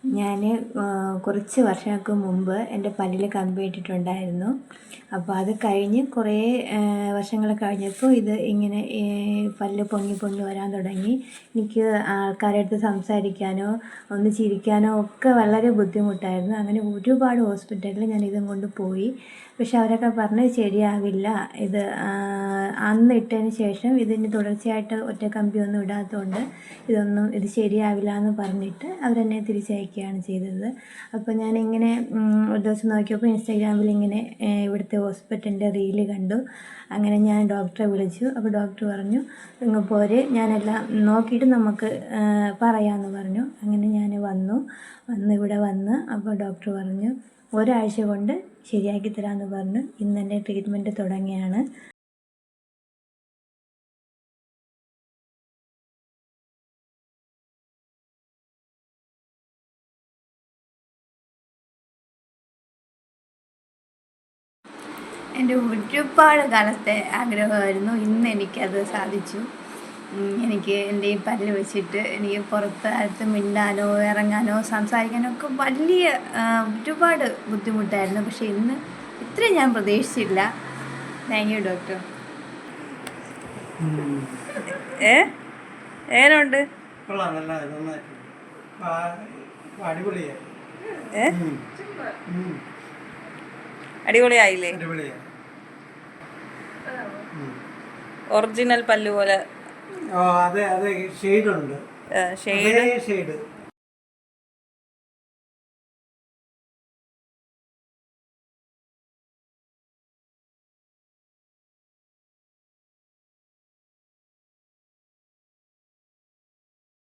ഞാൻ കുറച്ച് വർഷങ്ങൾക്ക് മുമ്പ് എൻ്റെ പല്ലിൽ കമ്പി ഇട്ടിട്ടുണ്ടായിരുന്നു. അപ്പോൾ അത് കഴിഞ്ഞ് കുറേ വർഷങ്ങൾ കഴിഞ്ഞപ്പോൾ ഇത് ഇങ്ങനെ പല്ല് പൊങ്ങി പൊങ്ങി വരാൻ തുടങ്ങി. എനിക്ക് ആൾക്കാരുടെ അടുത്ത് സംസാരിക്കാനോ ഒന്ന് ചിരിക്കാനോ ഒക്കെ വളരെ ബുദ്ധിമുട്ടായിരുന്നു. അങ്ങനെ ഒരുപാട് ഹോസ്പിറ്റലിൽ ഞാൻ ഇതും കൊണ്ട് പോയി. പക്ഷെ അവരൊക്കെ പറഞ്ഞത് ശരിയാവില്ല, ഇത് അന്ന് ഇട്ടതിന് ശേഷം ഇതിന് തുടർച്ചയായിട്ട് ഒറ്റ കമ്പിയൊന്നും ഇടാത്തതുകൊണ്ട് ഇത് ശരിയാവില്ല എന്ന് പറഞ്ഞിട്ട് അവരെന്നെ തിരിച്ചയക്കുകയാണ് ചെയ്തത്. അപ്പോൾ ഞാനിങ്ങനെ ഒരു ദിവസം നോക്കിയപ്പോൾ ഇൻസ്റ്റാഗ്രാമിൽ ഇങ്ങനെ ഇവിടുത്തെ ഹോസ്പിറ്റലിൻ്റെ റീല് കണ്ടു. അങ്ങനെ ഞാൻ ഡോക്ടറെ വിളിച്ചു. അപ്പോൾ ഡോക്ടർ പറഞ്ഞു ഇങ്ങ് പോര്, ഞാനെല്ലാം നോക്കിയിട്ട് നമുക്ക് പറയാമെന്ന് പറഞ്ഞു. അങ്ങനെ ഞാൻ ഇവിടെ വന്ന് അപ്പോൾ ഡോക്ടർ പറഞ്ഞു ഒരാഴ്ച കൊണ്ട് ശരിയാക്കി തരാമെന്ന് പറഞ്ഞു. ഇന്ന് എൻ്റെ ട്രീറ്റ്മെൻറ്റ് തുടങ്ങിയാണ്. എൻ്റെ ഒരുപാട് കാലത്തെ ആഗ്രഹമായിരുന്നു, ഇന്ന് എനിക്കത് സാധിച്ചു. എനിക്ക് എൻ്റെ ഈ പല്ല് വെച്ചിട്ട് എനിക്ക് പുറത്ത് മിണ്ടാനോ ഇറങ്ങാനോ സംസാരിക്കാനോ ഒക്കെ വലിയ ഒരുപാട് ബുദ്ധിമുട്ടായിരുന്നു. പക്ഷേ ഇന്ന് ഇത്രയും ഞാൻ പ്രതീക്ഷിച്ചില്ല. Thank you doctor. ഏനുണ്ട് അടിപൊളിയായില്ലേ? ഒറിജിനൽ പല്ല് പോലെ. അതെ ഷെയ്ഡ് ഉണ്ട്.